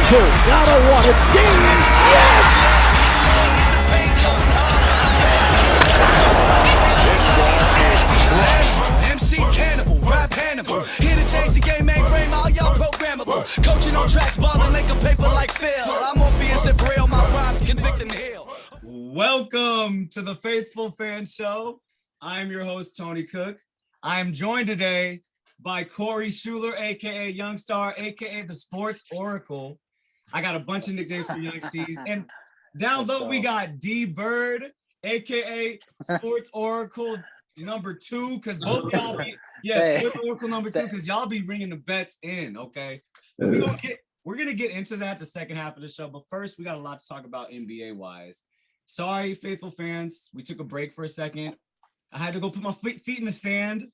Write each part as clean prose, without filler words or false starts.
two. Down to one. It's Steeze. Yes! This ball is crushed. MC Cannibal, rap Hannibal. Here to change the game, mainframe, all y'all programmable. Coaching on tracks, balling like a paper like Phil. I'm obvious if real, my rhymes convict and heal. Welcome to the Faithful Fan Show. I'm your host, Tony Cook. I am joined today by Corey Schuler, a.k.a. Youngstar, a.k.a. the Sports Oracle. I got a bunch of nicknames for Young Steeze. And down low, we got DBird, a.k.a. Sports Oracle number 2, because both y'all be, Sports Oracle number 2, because y'all be ringing the bets in, okay? We're going to get into that the second half of the show, but first, we got a lot to talk about NBA-wise. Sorry, faithful fans. We took a break for a second. I had to go put my feet in the sand.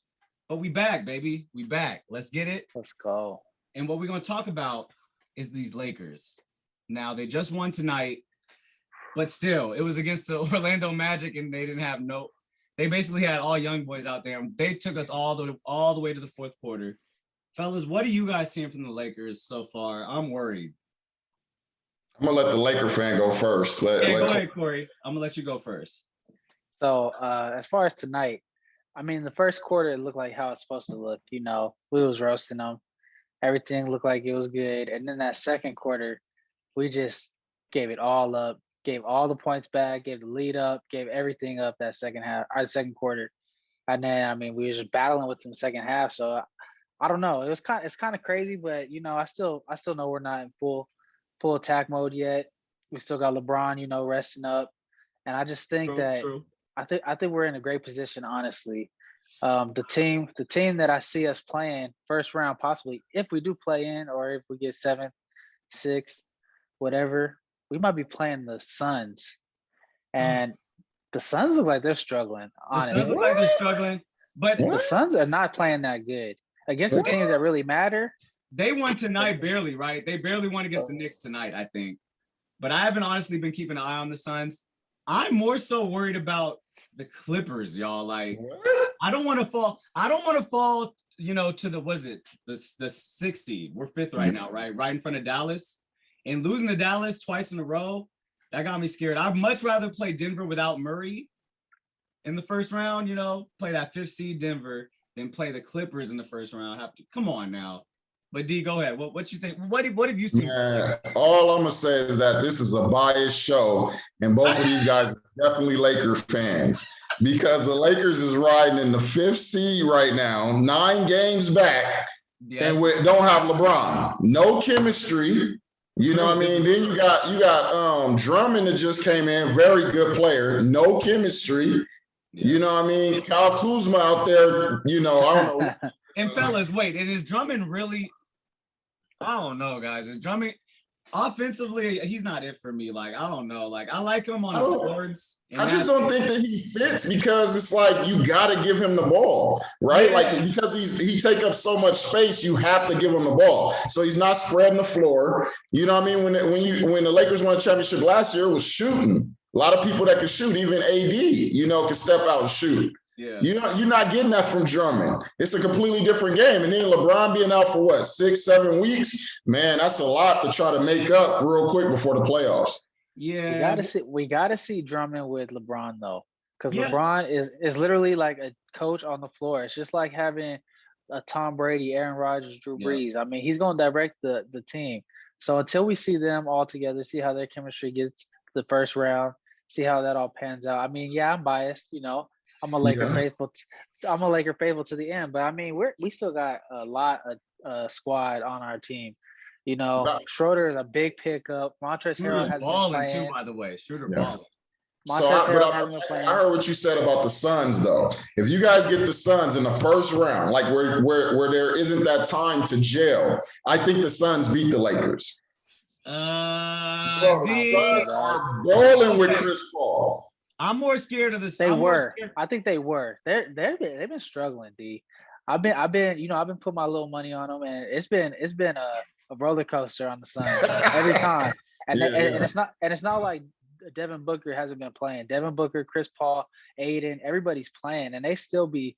But we back, baby. We back. Let's get it. Let's go. And what we're going to talk about is these Lakers. Now, they just won tonight, but still, it was against the Orlando Magic, and they didn't have they basically had all young boys out there. And they took us all the way to the fourth quarter. Fellas, what are you guys seeing from the Lakers so far? I'm worried. I'm going to let the Laker fan go first. Go ahead, Corey. I'm going to let you go first. So, as far as tonight, I mean, the first quarter, it looked like how it's supposed to look. You know, we was roasting them. Everything looked like it was good. And then that second quarter, we just gave it all up, gave all the points back, gave the lead up, gave everything up that second second quarter. And then, I mean, we were just battling with them second half. So I don't know. It's kind of crazy, but you know, I still know we're not in full attack mode yet. We still got LeBron, you know, resting up. And I just think True. I think we're in a great position, honestly. The team that I see us playing first round, possibly if we do play in, or if we get 7th, 6th, whatever, we might be playing the Suns, and the Suns look like they're struggling. Honestly, The Suns look like they're struggling, but the Suns are not playing that good against the teams that really matter. They won tonight barely, right? They barely won against the Knicks tonight, I think. But I haven't honestly been keeping an eye on the Suns. I'm more so worried about the Clippers, y'all. Like, I don't want to fall, you know, to the 6th seed. We're 5th right now, right? Right in front of Dallas. And losing to Dallas twice in a row, that got me scared. I'd much rather play Denver without Murray in the first round, you know, play that 5th seed Denver, than play the Clippers in the first round. Come on now. But D, go ahead. What you think? What have you seen? Yeah, all I'm gonna say is that this is a biased show, and both of these guys are definitely Laker fans, because the Lakers is riding in the 5th seed right now, 9 games back, and we don't have LeBron. No chemistry. You know what I mean? Then you got Drummond that just came in, very good player, no chemistry. Yeah. You know what I mean? Kyle Kuzma out there, you know, I don't know. And fellas, wait, and is Drummond really? I don't know, guys. Is Drummond offensively? He's not it for me. Like, I don't know. Like, I like him on the boards. I just don't think that he fits, because it's like you got to give him the ball, right? Yeah. Like, because he take up so much space, you have to give him the ball. So he's not spreading the floor. You know what I mean? When the Lakers won a championship last year, it was shooting. A lot of people that could shoot, even AD, you know, could step out and shoot. Yeah. You know, you're not getting that from Drummond. It's a completely different game. And then LeBron being out for what, 6-7 weeks? Man, that's a lot to try to make up real quick before the playoffs. Yeah. We gotta see Drummond with LeBron though. Because LeBron is literally like a coach on the floor. It's just like having a Tom Brady, Aaron Rodgers, Drew Brees. I mean, he's gonna direct the team. So until we see them all together, see how their chemistry gets the first round, see how that all pans out. I mean, yeah, I'm biased, you know. I'm a Laker faithful. I'm a Laker faithful to the end, but I mean, we still got a lot of squad on our team. You know, Schroeder is a big pickup. Montrezl Harrell has balling too, by the way. Schroeder balling. I heard what you said about the Suns, though. If you guys get the Suns in the first round, like where there isn't that time to gel, I think the Suns beat the Lakers. The Suns are balling with Chris Paul. I'm more scared of the. I think they were. They've been struggling. D. I've been putting my little money on them, and it's been a roller coaster on the Suns every time. And it's not like Devin Booker hasn't been playing. Devin Booker, Chris Paul, Aiden, everybody's playing, and they still be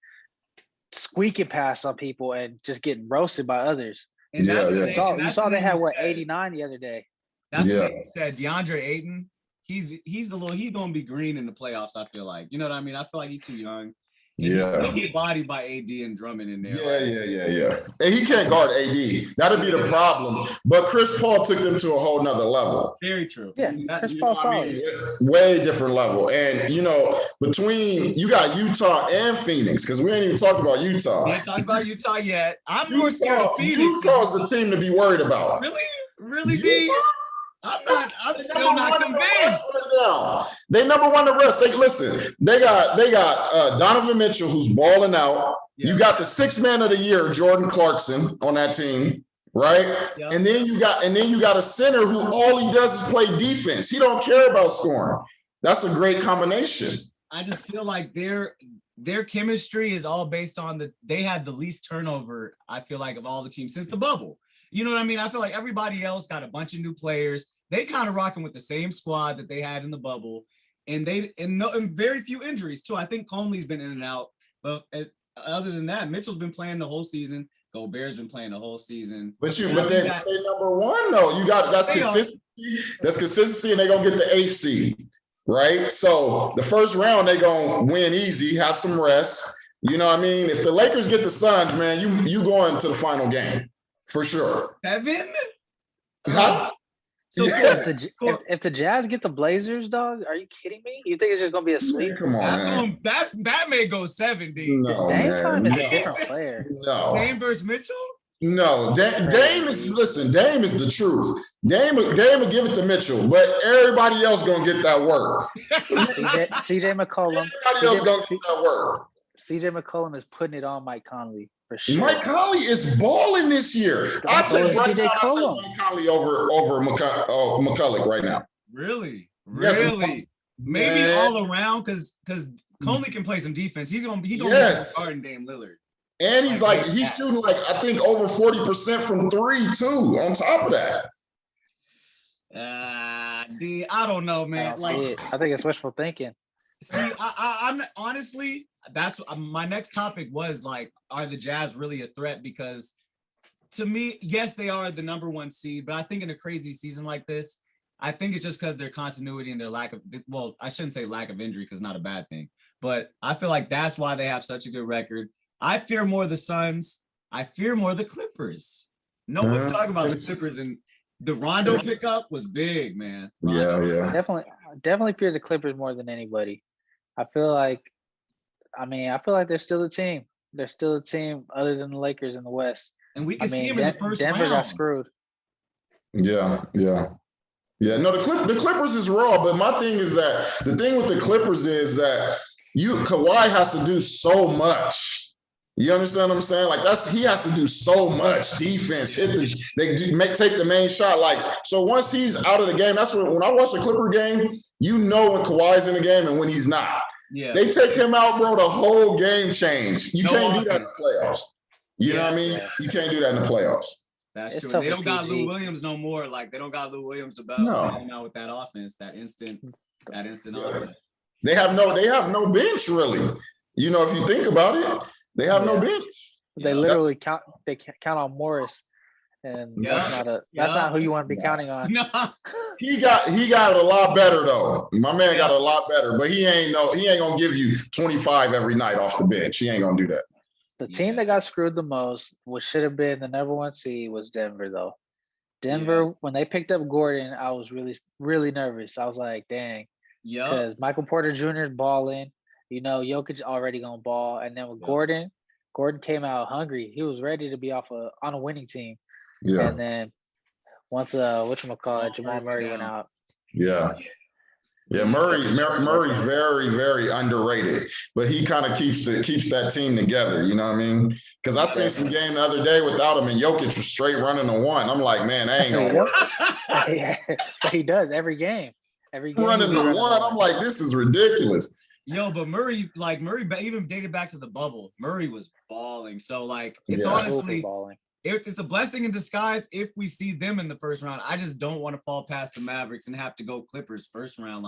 squeaking past some people and just getting roasted by others. And Yeah, that's yeah. the You thing- saw, and you that's saw the they thing had you what said. 89 the other day. That's Yeah. what you said. DeAndre Ayton, he's gonna be green in the playoffs. I feel like, you know what I mean. I feel like he's too young. And Yeah. he'll get bodied by AD and Drummond in there. Yeah. And he can't guard AD. That'll be the problem. But Chris Paul took them to a whole nother level. Very true. Yeah, That- Chris You Paul know what I solid. mean? Way different level. And, between you got Utah and Phoenix, because we ain't even talked about we Utah. ain't talked about Utah yet. I'm more scared of Phoenix. Utah's the team to be worried about. Really, D? I'm still not convinced. They number one the rest. They got Donovan Mitchell, who's balling out. Yeah. You got the 6th man of the year, Jordan Clarkson, on that team, right? Yeah. And then you got a center who all he does is play defense. He don't care about scoring. That's a great combination. I just feel like their chemistry is all based on they had the least turnover, I feel like, of all the teams since the bubble. You know what I mean? I feel like everybody else got a bunch of new players. They kind of rocking with the same squad that they had in the bubble, and very few injuries too. I think Conley's been in and out, but other than that, Mitchell's been playing the whole season. Gobert's been playing the whole season. But they number one though. That's consistency. That's consistency, and they're gonna get the 8th seed, right? So the first round they gonna win easy, have some rest. You know what I mean? If the Lakers get the Suns, man, you going to the final game for sure. Kevin? Huh? So Yes. If the Jazz get the Blazers, dog, are you kidding me? You think it's just gonna be a sweep? Come on, man. that may go 70. No, Dame man. time is No. a different player. No. Dame versus Mitchell? No, Dame is the truth. Dame will give it to Mitchell, but everybody else gonna get that work. CJ McCollum. Everybody else gonna get that work. CJ McCollum is putting it on Mike Conley for sure. Mike Conley is balling this year. I So take is right CJ now, I McCollum. take Mike Conley over McCulloch right now. Really? Yes. Maybe Yeah. all around because Conley can play some defense. He's gonna Yes. be guarding Dame Lillard. And he's shooting I think over 40% from 3 too. On top of that, I don't know, man. I think it's wishful thinking. See, I'm honestly, that's my next topic was are the Jazz really a threat? Because to me, yes, they are the number 1 seed, but I think in a crazy season like this, I think it's just because their continuity and their lack of, well, I shouldn't say lack of injury because not a bad thing, but I feel like that's why they have such a good record. I fear more the Suns. I fear more the Clippers. No one's talking about the Clippers, and the Rondo pickup was big, man. Rondo. Yeah. Definitely fear the Clippers more than anybody. I feel like they're still a team. They're still a team other than the Lakers in the West. And we can see them in the first Denver round. got screwed. Yeah. No, the Clippers is raw, but my thing is that the thing with the Clippers is that Kawhi has to do so much. You understand what I'm saying? He has to do so much defense. Take the main shot. So once he's out of the game, that's when I watch a Clipper game, you know when Kawhi's in the game and when he's not. Yeah. They take him out, bro. The whole game change. You can't do that in the playoffs. You know what I mean? Yeah. You can't do that in the playoffs. That's It's true. tough They don't with got PG. Lou Williams no more. They don't got Lou Williams to battle now with that offense, that instant offense. They have no bench really. If you think about it, they have no bench. They literally count on Morris, and that's not who you want to be counting on. No. He got a lot better though. My man got a lot better, but he ain't gonna give you 25 every night off the bench. He ain't gonna do that. The team that got screwed the most, which should have been the number 1 seed, was Denver though. Denver, when they picked up Gordon, I was really, really nervous. I was like, dang. Yeah. Because Michael Porter Jr. is balling. Jokic already gonna ball. And then with Gordon came out hungry. He was ready to be on a winning team. Yeah. And then once Jamal Murray went out. Yeah. Yeah, Murray's very, very underrated, but he kind of keeps that team together. You know what I mean? Because I seen some game the other day without him, and Jokic was straight running a 1. I'm like, man, that ain't gonna work. He does every game. Running the 1. I'm like, this is ridiculous. Yo, but Murray even dated back to the bubble. Murray was balling. So it's honestly balling. It's a blessing in disguise if we see them in the first round. I just don't want to fall past the Mavericks and have to go Clippers first round.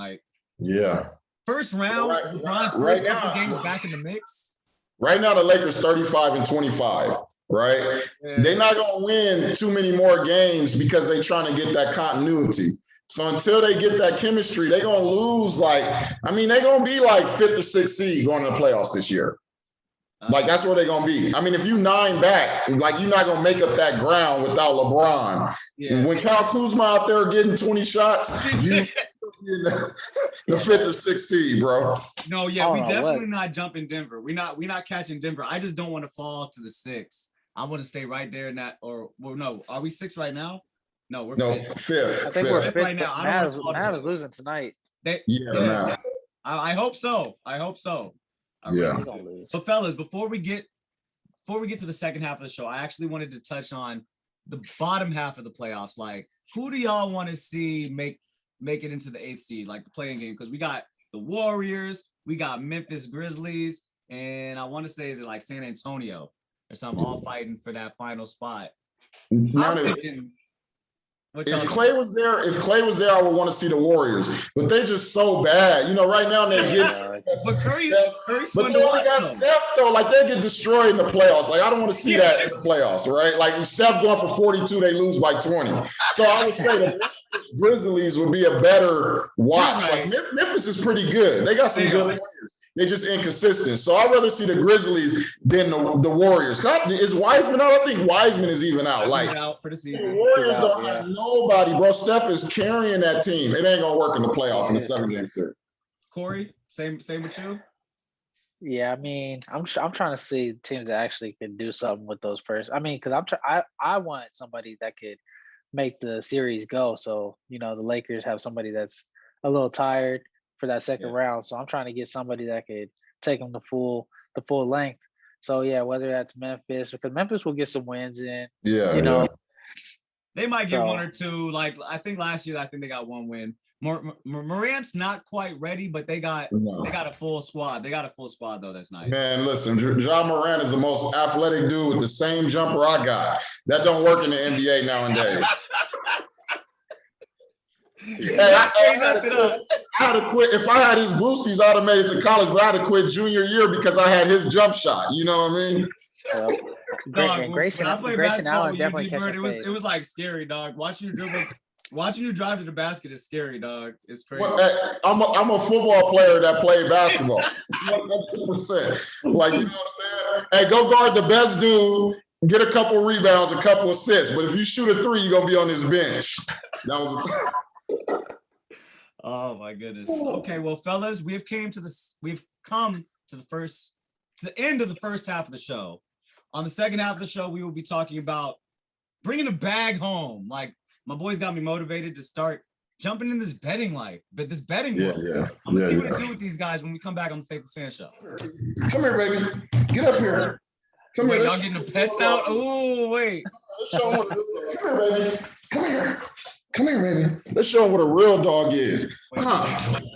First round, LeBron's first couple games back in the mix. Right now, the Lakers 35-25. right? Yeah. They're not going to win too many more games because they're trying to get that continuity. So until they get that chemistry, they're going to lose. They're going to be like 5th or 6th seed going to the playoffs this year. Like, that's where they're going to be. I mean, if you 9 back, like, you're not going to make up that ground without LeBron. Yeah. When Kyle Kuzma out there getting 20 shots, you in the 5th or 6th seed, bro. No, yeah, we definitely not jumping Denver. We're not catching Denver. I just don't want to fall to the 6. I want to stay right there in that, no, are we 6 right now? No, we're 5th. I think we're 5th right now. Mavs losing tonight. I hope so. Yeah. But fellas, before we get to the second half of the show, I actually wanted to touch on the bottom half of the playoffs. Like, who do y'all want to see make it into the 8th seed, like the playing game? Because we got the Warriors, we got Memphis Grizzlies, and I want to say, is it like San Antonio or something, all fighting for that final spot? If Clay was there, I would want to see the Warriors. But they just so bad. You know, right now they get but Curry's but they only got Steph though. Like, they get destroyed in the playoffs. Like, I don't want to see that in the playoffs, right? Like, Steph going for 42, they lose by 20. So I would say the Grizzlies would be a better watch. Right. Like, Memphis is pretty good. They got some good players. They're just inconsistent. So I'd rather see the Grizzlies than the Warriors. Is Wiseman out? I think Wiseman is even out. Like, out for the season. The Warriors don't have nobody, bro. Steph is carrying that team. It ain't gonna work in the playoffs in the 7-game series. Corey, same with you. Yeah, I mean, I'm trying to see teams that actually can do something with those first. I mean, because I want somebody that could make the series go. So, you know, the Lakers have somebody that's a little tired for that second round. So I'm trying to get somebody that could take them the full length. So yeah, whether that's Memphis, because Memphis will get some wins in. Yeah, you know. They might get 1 or 2. Like, I think last year, they got 1 win. Morant's not quite ready, but they got a full squad. They got a full squad though. That's nice. Man, listen, Ja Morant is the most athletic dude with the same jumper I got. That don't work in the NBA nowadays. I had to quit. If I had his boosties, I'd have made it to college, but I had to quit junior year because I had his jump shot. You know what I mean? And Grayson Allen definitely catch it was like scary, dog. Watching you drive to the basket is scary, dog. It's crazy. Well, I'm a football player that played basketball. 100%. Like, you know what I'm saying? Hey, go guard the best dude. Get a couple rebounds, a couple assists. But if you shoot a 3, you're gonna be on his bench. That was. Oh my goodness. Okay, well, fellas, we've come to the end of the first half of the show. On the second half of the show, we will be talking about bringing a bag home. Like, my boys got me motivated to start jumping in this betting life, but this betting world. I'm gonna see what I do with these guys when we come back on the Faithful Fan Show. Come here, baby. Get up here. Come here. Y'all getting the pets out? Oh, wait. Let's show them come here, baby. Come here. Come here, baby. Let's show them what a real dog is.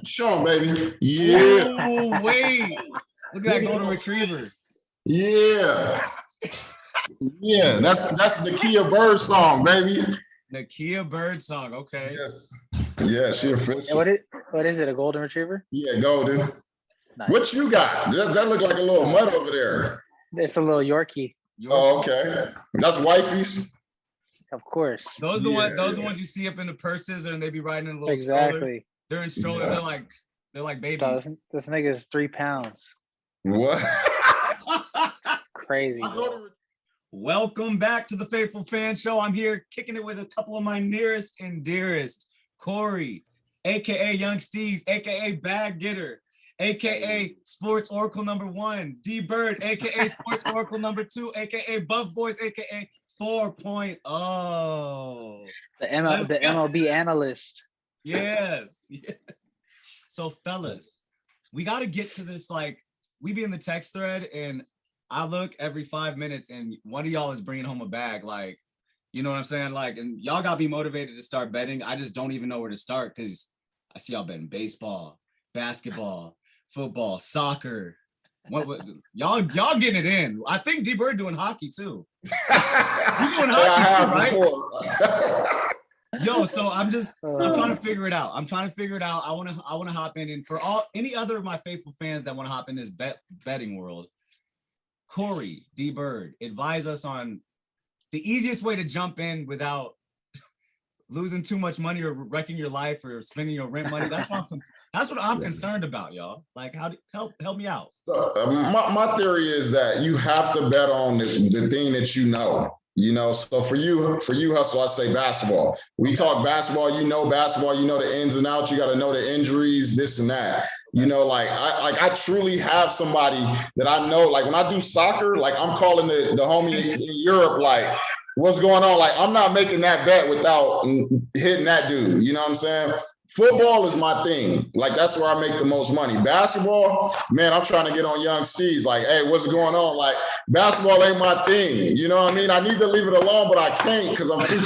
Show them, baby. Yeah. Oh, wait. Look at that golden retriever. Yeah. Yeah, that's Nakia Bird song, baby. Nakia Bird song, okay. Yes. Yeah, she official. What is it, a golden retriever? Yeah, golden. Nice. What you got? That look like a little mutt over there. It's a little Yorkie. Oh, okay. That's wifey's. Of course. Those are the ones you see up in the purses, and they be riding in little strollers. They're in strollers. Yeah. They're like babies. This nigga is 3 pounds. What? Crazy. Welcome back to the Faithful Fan Show. I'm here kicking it with a couple of my nearest and dearest. Corey, aka Young Steeze, aka Bag Getter, aka Sports Oracle #1, DBird, aka Sports Oracle #2, aka Buff Boys, aka 4.0. The MLB analyst. Yes. Yeah. So, fellas, we got to get to this. Like, we be in the text thread, and I look every 5 minutes, and one of y'all is bringing home a bag. Like, you know what I'm saying? Like, and y'all got me motivated to start betting. I just don't even know where to start because I see y'all betting baseball, basketball, football, soccer. What y'all getting it in? I think DBird doing hockey too. You doing hockey too, right? Yo, so I'm trying to figure it out. I want to hop in, and for any other of my faithful fans that want to hop in this betting world, Corey, DBird, advise us on the easiest way to jump in without losing too much money or wrecking your life or spending your rent money. That's what I'm concerned about, y'all. Like, how do help me out? So, my theory is that you have to bet on the thing that you know. So for you, Hustle, I say basketball. We talk basketball, you know the ins and outs. You got to know the injuries, this and that. I truly have somebody that I know. Like when I do soccer, like I'm calling the homie in Europe, like, what's going on? Like I'm not making that bet without hitting that dude. You know what I'm saying? Football is my thing. Like, that's where I make the most money. Basketball, man, I'm trying to get on Young Steeze. Like, hey, what's going on? Like, basketball ain't my thing. You know what I mean? I need to leave it alone, but I can't because I'm too.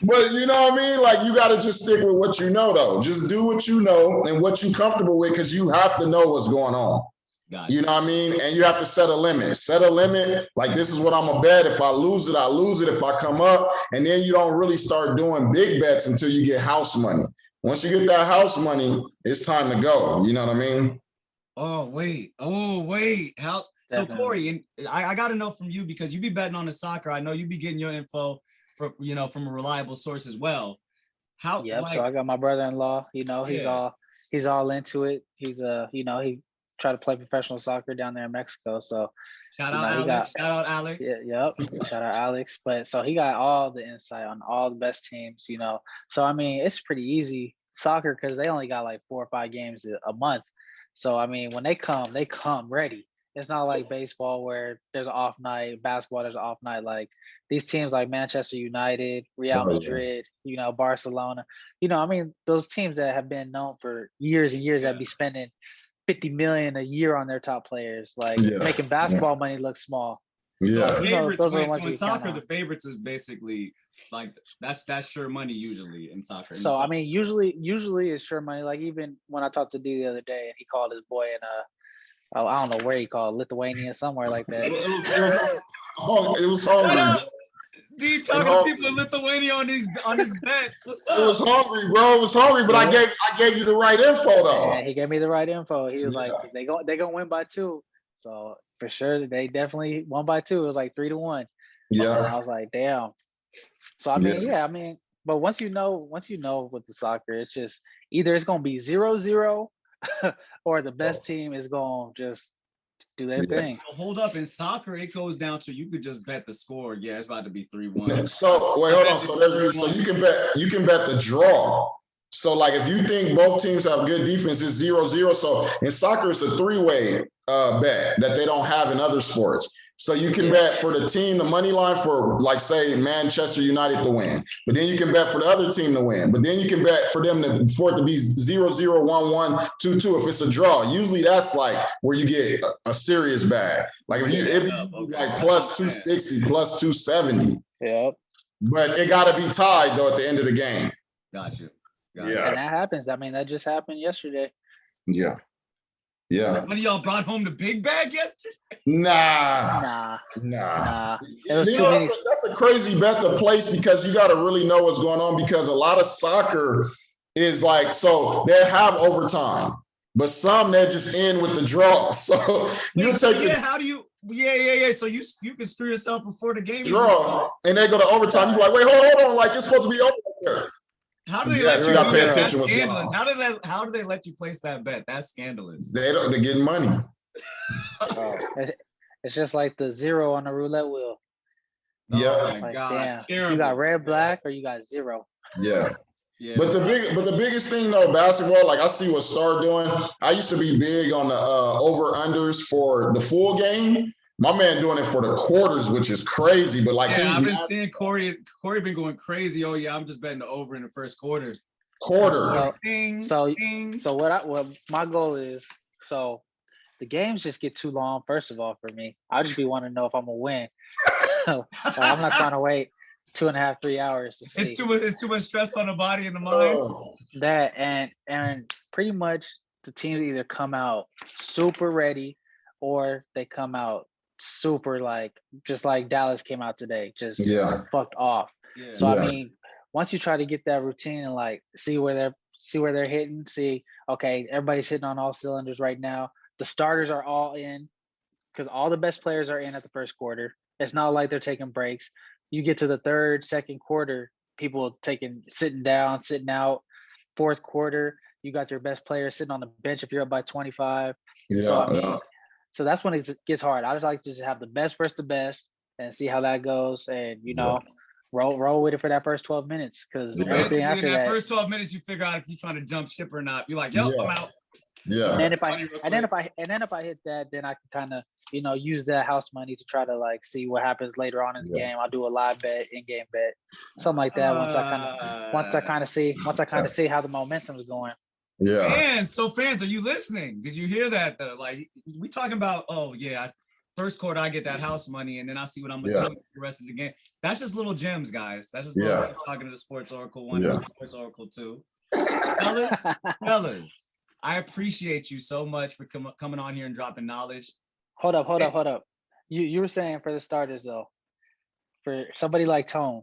But you know what I mean? Like, you got to just stick with what you know, though. Just do what you know and what you're comfortable with because you have to know what's going on. Gotcha. You know what I mean? And you have to set a limit. Set a limit. Like, this is what I'm going to bet. If I lose it, I lose it. If I come up, and then you don't really start doing big bets until you get house money. Once you get that house money, it's time to go. You know what I mean? Oh, wait. House. So, Corey, and I got to know from you because you be betting on the soccer. I know you be getting your info from a reliable source as well. How? Yep. So I got my brother-in-law. He's all into it. He's he try to play professional soccer down there in Mexico. So shout out Alex. Yeah, yep. Shout out Alex. But so he got all the insight on all the best teams, So I mean, it's pretty easy soccer because they only got like 4 or 5 games a month. So I mean, when they come ready. It's not like baseball where there's an off night, basketball there's an off night. Like these teams like Manchester United, Real Madrid, Barcelona. I mean, those teams that have been known for years and years that be spending $50 million a year on their top players, making basketball money look small. Yeah, so, those are the ones in soccer. The favorites is basically like that's sure money usually in soccer. So I mean, usually it's sure money. Like even when I talked to D the other day, and he called his boy in I don't know where he called, Lithuania, somewhere like that. It was hungry. D talking to people in Lithuania on his bets. What's up? It was hungry, bro. It was hungry, but I gave you the right info though. Yeah, he gave me the right info. He was like, they gonna win by 2. So for sure, they definitely won by 2. It was like 3-1. Yeah. And I was like, damn. So I mean, but once you know with the soccer, it's just either it's gonna be 0-0 or the best team is gonna just do their thing. So hold up, in soccer, it goes down to you could just bet the score. Yeah, it's about to be 3-1. So wait, hold on. So you can bet the draw. So like if you think both teams have good defense, it's 0-0. So in soccer, it's a 3-way bet that they don't have in other sports. So you can bet for the team, the money line for like say Manchester United to win, but then you can bet for the other team to win, but then you can bet for them for it to be 0-0, 1-1, 2-2 if it's a draw. Usually that's like where you get a serious bag. Like if it'd be like plus 260, plus 270. Yep. But it got to be tied though at the end of the game. Gotcha. Yeah. And that happens. I mean, that just happened yesterday. Yeah. Yeah. Like one of y'all brought home the big bag yesterday? Nah. It was too many. That's a crazy bet to place because you got to really know what's going on because a lot of soccer is like, so they have overtime, but some they're just in with the draw. So you take the how do you? Yeah. So you can screw yourself before the game. Draw, and they go to overtime. You be like, wait, hold on, like it's supposed to be over there. How do they let you do that? That's scandalous. How do they let you place that bet? That's scandalous. They're getting money. It's just like the 0 on the roulette wheel. Yeah. Oh my gosh. Damn. You got red, black, or you got 0. Yeah. But the biggest thing though, basketball, like I see what Star doing. I used to be big on the over-unders for the full game. My man doing it for the quarters, which is crazy. But like I've been seeing Corey been going crazy. Oh yeah, I'm just betting the over in the first quarter. So what my goal is, so the games just get too long, first of all, for me. I just be wanting to know if I'm gonna win. I'm not trying to wait 2.5, 3 hours to see. It's too much stress on the body and the mind. That and pretty much the teams either come out super ready or they come out super just like Dallas came out today, just fucked off. Yeah. So I mean, once you try to get that routine and see where they're hitting, see okay, everybody's hitting on all cylinders right now. the starters are all in because all the best players are in at the first quarter. It's not like they're taking breaks. You get to the third, second quarter, people sitting down, sitting out. Fourth quarter, you got your best players sitting on the bench if you're up by 25. Yeah, so that's when it gets hard. I just like to just have the best versus the best and see how that goes, and roll with it for that first 12 minutes because everything after that first 12 minutes you figure out if you're trying to jump ship or not. You're like, I'm out. Yeah. And then if I hit that, then I can kind of use that house money to try to like see what happens later on in the game. I'll do a live bet, in-game bet, something like that. Once I kind of see how the momentum is going. Yeah. Fans, are you listening? Did you hear that? Like we talking about? First quarter, I get that house money, and then I see what I'm gonna do with the rest of the game. That's just little gems, guys. That's just little gems talking to the Sports Oracle 1 and Sports Oracle 2. Fellas. I appreciate you so much for coming on here and dropping knowledge. Hold up. You were saying for the starters though, for somebody like Tone,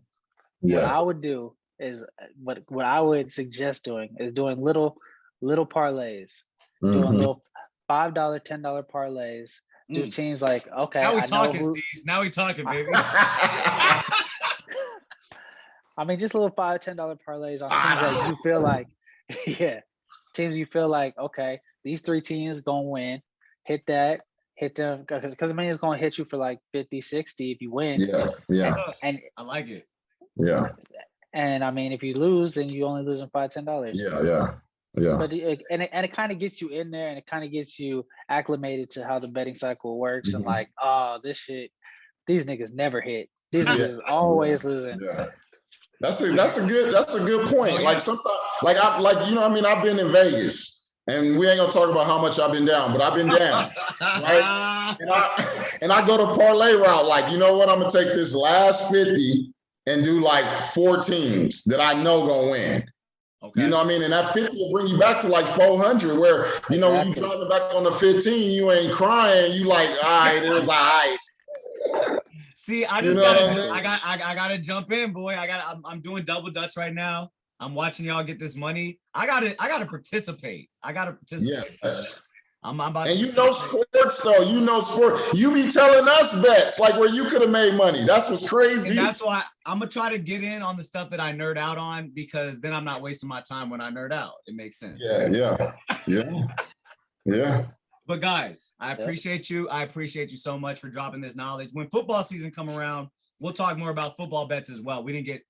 what I would do is what I would suggest doing is doing little parlays, doing little $5, $10 parlays. Do teams like Now we talking, Steeze. Now we talking, baby. I mean, just little $5, $10 parlays on teams that you feel like, teams you feel like, okay, these 3 teams gonna win. Hit them because I mean it's gonna hit you for like 50, 60 if you win. Yeah. And I like it. Yeah. And I mean, if you lose, then you only losing $5, $10. Yeah. But it kind of gets you in there, and it kind of gets you acclimated to how the betting cycle works, and like, this shit, these niggas never hit. These niggas always losing. Yeah. That's a good point. Like sometimes, I've been in Vegas, and we ain't gonna talk about how much I've been down, but I've been down, right? And I go to parlay route. Like, you know what? I'm gonna take this last 50 and do like 4 teams that I know gonna win. Okay. You know what I mean? And that 50 will bring you back to like 400, where, when you driving back on the 15, you ain't crying. You like, all right, it was all right. See, I gotta jump in, boy. I'm doing double dutch right now. I'm watching y'all get this money. I gotta participate. Yes. I'm about and sports though. Sport. You be telling us bets like where you could have made money. That's what's crazy. And that's why I'm gonna try to get in on the stuff that I nerd out on, because then I'm not wasting my time when I nerd out. It makes sense. Yeah. But guys, I appreciate you. I appreciate you so much for dropping this knowledge. When football season come around, we'll talk more about football bets as well. We didn't get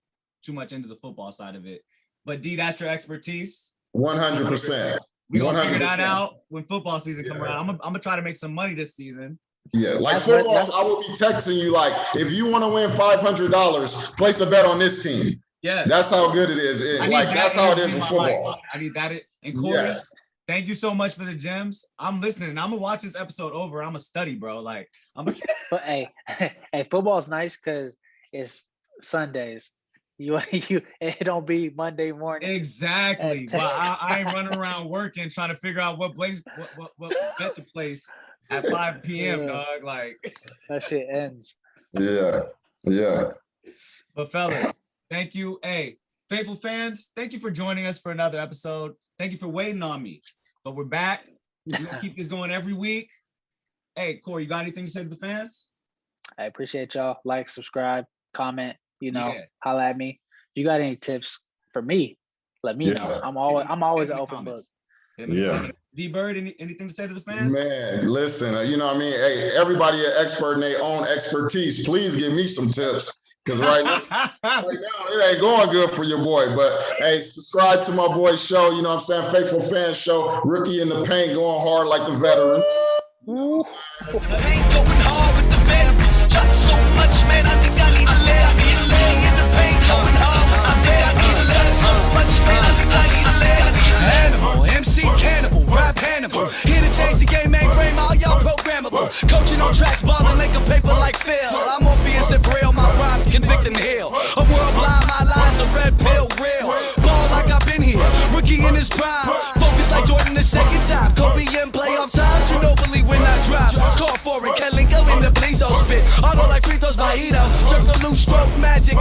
too much into the football side of it, but D, that's your expertise. 100%. We're going to figure that out when football season come around. I'm going to try to make some money this season. Yeah, like football, I will be texting you like, if you want to win $500, place a bet on this team. Yeah, that's how good it is. That's how it is in football. I need that. And Corey, thank you so much for the gems. I'm listening. I'm going to watch this episode over. I'm going to study, bro. But hey, football is nice because it's Sundays. It don't be Monday morning. Exactly. But I ain't running around working trying to figure out what bet to place at 5 p.m. dog. Like that shit ends. Yeah. But fellas, thank you. Hey, faithful fans, thank you for joining us for another episode. Thank you for waiting on me. But we're back. We're gonna keep this going every week. Hey, Corey, you got anything to say to the fans? I appreciate y'all. Like, subscribe, comment. Holla at me. If you got any tips for me, let me know. I'm always an open book. Yeah. DBird, anything to say to the fans? Man, listen, hey, everybody an expert in their own expertise. Please give me some tips. Because right now it ain't going good for your boy. But hey, subscribe to my boy's show, Faithful Fan Show. Rookie in the paint, going hard like the veteran. So much, man, I think I need a leg in the paint, going hard. I'm there, I need a leg so much, man, I think I need a leg. Animal, MC Cannibal, rap Hannibal. Here to change the game, mainframe, all y'all programmable. Coaching on tracks, balling like a paper like Phil. I'm Morpheus and real, my rhymes convict and heal. A world blind, my lines a red pill, real. Ball like I've been here, rookie in his prime. Focus like Jordan the second time. Kobe in playoff times, you know believe when I drive. Call for it, Kelly go in the Blizo spit. Auto like free throws by Ito. Circle loose stroke magic.